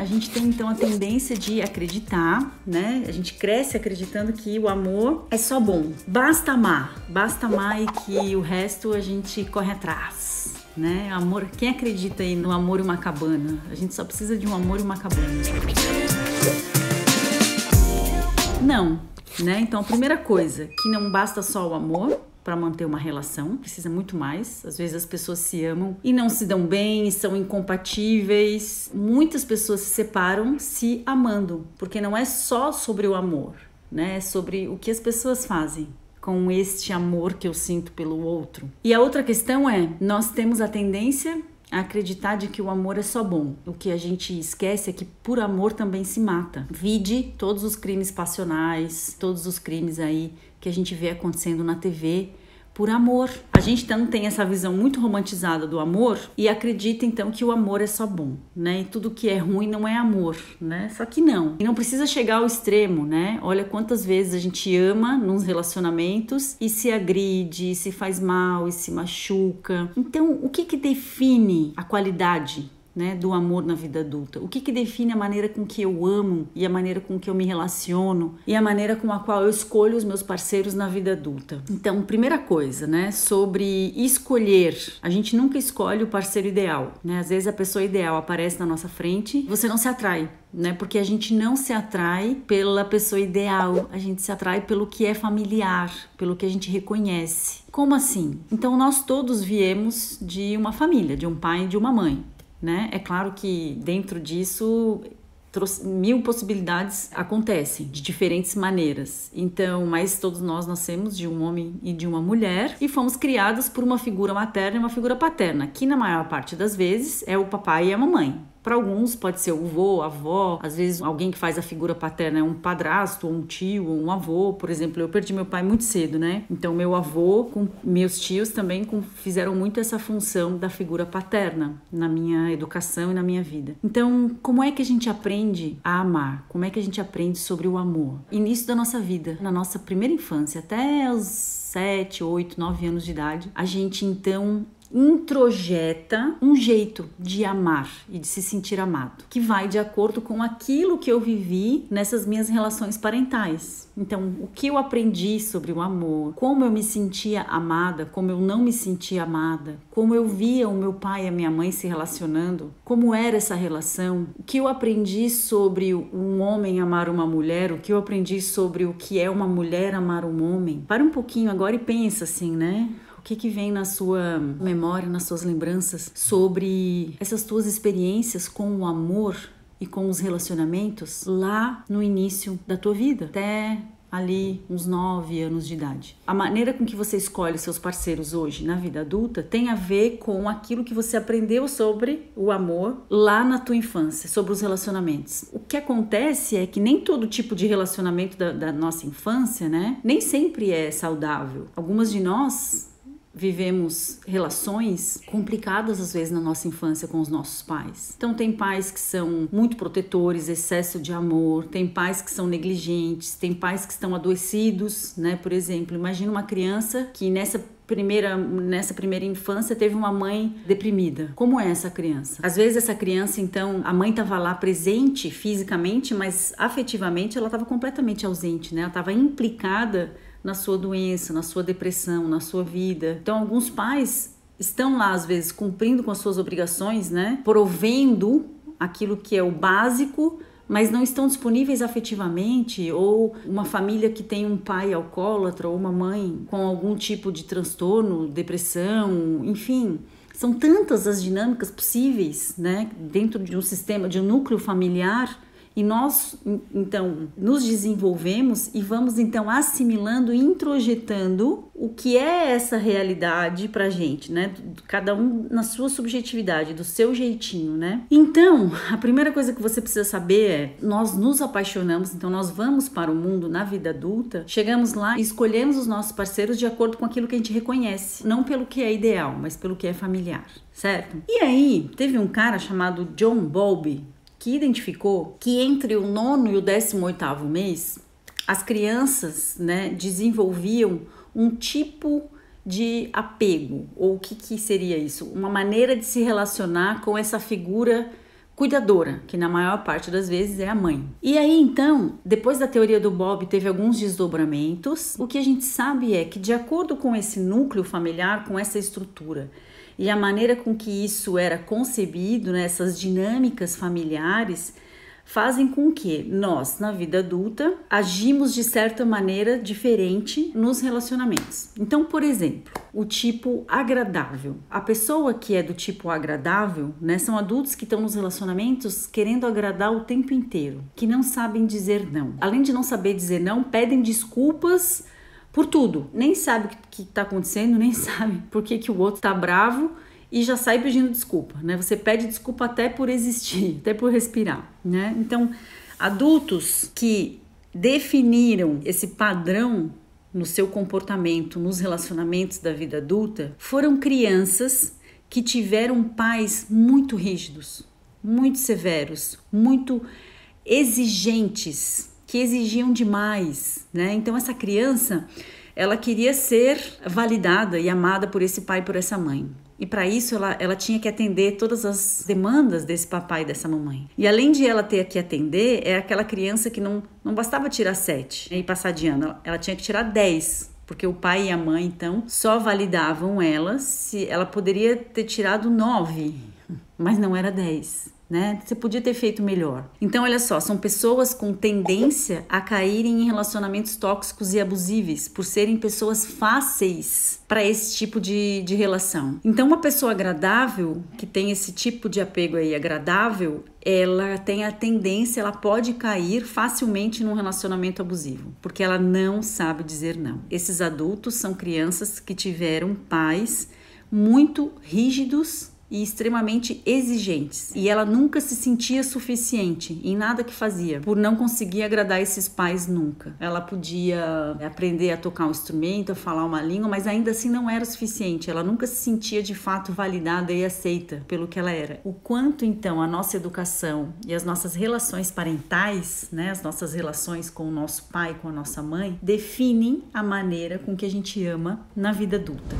A gente tem então a tendência de acreditar, né? A gente cresce acreditando que o amor é só bom. Basta amar e que o resto a gente corre atrás, né? Amor, quem acredita aí no amor e uma cabana? A gente só precisa de um amor e uma cabana. Não, né? Então a primeira coisa, que não basta só o amor para manter uma relação, precisa muito mais. Às vezes as pessoas se amam e não se dão bem, são incompatíveis. Muitas pessoas se separam se amando, porque não é só sobre o amor, né? É sobre o que as pessoas fazem com este amor que eu sinto pelo outro. E a outra questão é, nós temos a tendência a acreditar de que o amor é só bom. O que a gente esquece é que por amor também se mata. Vide todos os crimes passionais, todos os crimes aí que a gente vê acontecendo na TV por amor. A gente então tem essa visão muito romantizada do amor e acredita então que o amor é só bom, né? E tudo que é ruim não é amor, né? Só que não. E não precisa chegar ao extremo, né? Olha quantas vezes a gente ama nos relacionamentos e se agride, se faz mal e se machuca. Então, o que define a qualidade, né, do amor na vida adulta? O que define a maneira com que eu amo e a maneira com que eu me relaciono e a maneira com a qual eu escolho os meus parceiros na vida adulta? Então, primeira coisa, né, sobre escolher. A gente nunca escolhe o parceiro ideal, né? Às vezes a pessoa ideal aparece na nossa frente, você não se atrai, né? Porque a gente não se atrai pela pessoa ideal, a gente se atrai pelo que é familiar, pelo que a gente reconhece. Como assim? Então, nós todos viemos de uma família, de um pai e de uma mãe, né? É claro que dentro disso 1000 possibilidades acontecem de diferentes maneiras. Então, mas todos nós nascemos de um homem e de uma mulher e fomos criados por uma figura materna e uma figura paterna, que na maior parte das vezes é o papai e a mamãe. Para alguns pode ser o avô, a avó, às vezes alguém que faz a figura paterna é um padrasto, ou um tio, ou um avô. Por exemplo, eu perdi meu pai muito cedo, né? Então meu avô, com meus tios também fizeram muito essa função da figura paterna na minha educação e na minha vida. Então, como é que a gente aprende a amar? Como é que a gente aprende sobre o amor? Início da nossa vida, na nossa primeira infância, até os 7, 8, 9 anos de idade, a gente então introjeta um jeito de amar e de se sentir amado, que vai de acordo com aquilo que eu vivi nessas minhas relações parentais. Então, o que eu aprendi sobre o amor, como eu me sentia amada, como eu não me sentia amada, como eu via o meu pai e a minha mãe se relacionando, como era essa relação, o que eu aprendi sobre um homem amar uma mulher, o que eu aprendi sobre o que é uma mulher amar um homem. Para um pouquinho agora e pensa assim, né? O que vem na sua memória, nas suas lembranças sobre essas tuas experiências com o amor e com os relacionamentos lá no início da tua vida, até ali uns 9 anos de idade. A maneira com que você escolhe seus parceiros hoje na vida adulta tem a ver com aquilo que você aprendeu sobre o amor lá na tua infância, sobre os relacionamentos. O que acontece é que nem todo tipo de relacionamento da nossa infância, né, nem sempre é saudável. Algumas de nós vivemos relações complicadas às vezes na nossa infância com os nossos pais. Então tem pais que são muito protetores, excesso de amor, tem pais que são negligentes, tem pais que estão adoecidos, né? Por exemplo, imagina uma criança que nessa primeira infância teve uma mãe deprimida. Como é essa criança? Às vezes essa criança, então, a mãe estava lá presente fisicamente, mas afetivamente ela estava completamente ausente, né? Ela estava implicada na sua doença, na sua depressão, na sua vida. Então, alguns pais estão lá, às vezes, cumprindo com as suas obrigações, né? Provendo aquilo que é o básico, mas não estão disponíveis afetivamente, ou uma família que tem um pai alcoólatra ou uma mãe com algum tipo de transtorno, depressão, enfim. São tantas as dinâmicas possíveis, né? Dentro de um sistema, de um núcleo familiar. E nós, então, nos desenvolvemos e vamos, então, assimilando e introjetando o que é essa realidade pra gente, né? Cada um na sua subjetividade, do seu jeitinho, né? Então, a primeira coisa que você precisa saber é, nós nos apaixonamos, então nós vamos para o mundo na vida adulta, chegamos lá e escolhemos os nossos parceiros de acordo com aquilo que a gente reconhece, não pelo que é ideal, mas pelo que é familiar, certo? E aí, teve um cara chamado John Bowlby, que identificou que entre o 9º e o 18º mês, as crianças, né, desenvolviam um tipo de apego, ou o que seria isso? Uma maneira de se relacionar com essa figura cuidadora, que na maior parte das vezes é a mãe. E aí então, depois da teoria do Bob, teve alguns desdobramentos. O que a gente sabe é que, de acordo com esse núcleo familiar, com essa estrutura e a maneira com que isso era concebido, né, essas dinâmicas familiares, fazem com que nós, na vida adulta, agimos de certa maneira diferente nos relacionamentos. Então, por exemplo, o tipo agradável. A pessoa que é do tipo agradável, né, são adultos que estão nos relacionamentos querendo agradar o tempo inteiro, que não sabem dizer não. Além de não saber dizer não, pedem desculpas por tudo. Nem sabe o que está acontecendo, nem sabe por que o outro está bravo, e já sai pedindo desculpa, né? Você pede desculpa até por existir, até por respirar, né? Então, adultos que definiram esse padrão no seu comportamento, nos relacionamentos da vida adulta, foram crianças que tiveram pais muito rígidos, muito severos, muito exigentes, que exigiam demais, né? Então, essa criança, ela queria ser validada e amada por esse pai e por essa mãe. E para isso ela tinha que atender todas as demandas desse papai e dessa mamãe. E além de ela ter que atender, é aquela criança que não bastava tirar 7 e passar de ano, ela tinha que tirar 10. Porque o pai e a mãe, então, só validavam ela se ela poderia ter tirado 9, mas não era 10. Né? Você podia ter feito melhor. Então, olha só, são pessoas com tendência a caírem em relacionamentos tóxicos e abusíveis por serem pessoas fáceis para esse tipo de relação. Então, uma pessoa agradável, que tem esse tipo de apego aí agradável, ela tem a tendência, ela pode cair facilmente num relacionamento abusivo, porque ela não sabe dizer não. Esses adultos são crianças que tiveram pais muito rígidos e extremamente exigentes, e ela nunca se sentia suficiente em nada que fazia, por não conseguir agradar esses pais nunca. Ela podia aprender a tocar um instrumento, a falar uma língua, mas ainda assim não era o suficiente. Ela nunca se sentia de fato validada e aceita pelo que ela era. O quanto então a nossa educação e as nossas relações parentais, né, as nossas relações com o nosso pai, com a nossa mãe, definem a maneira com que a gente ama na vida adulta.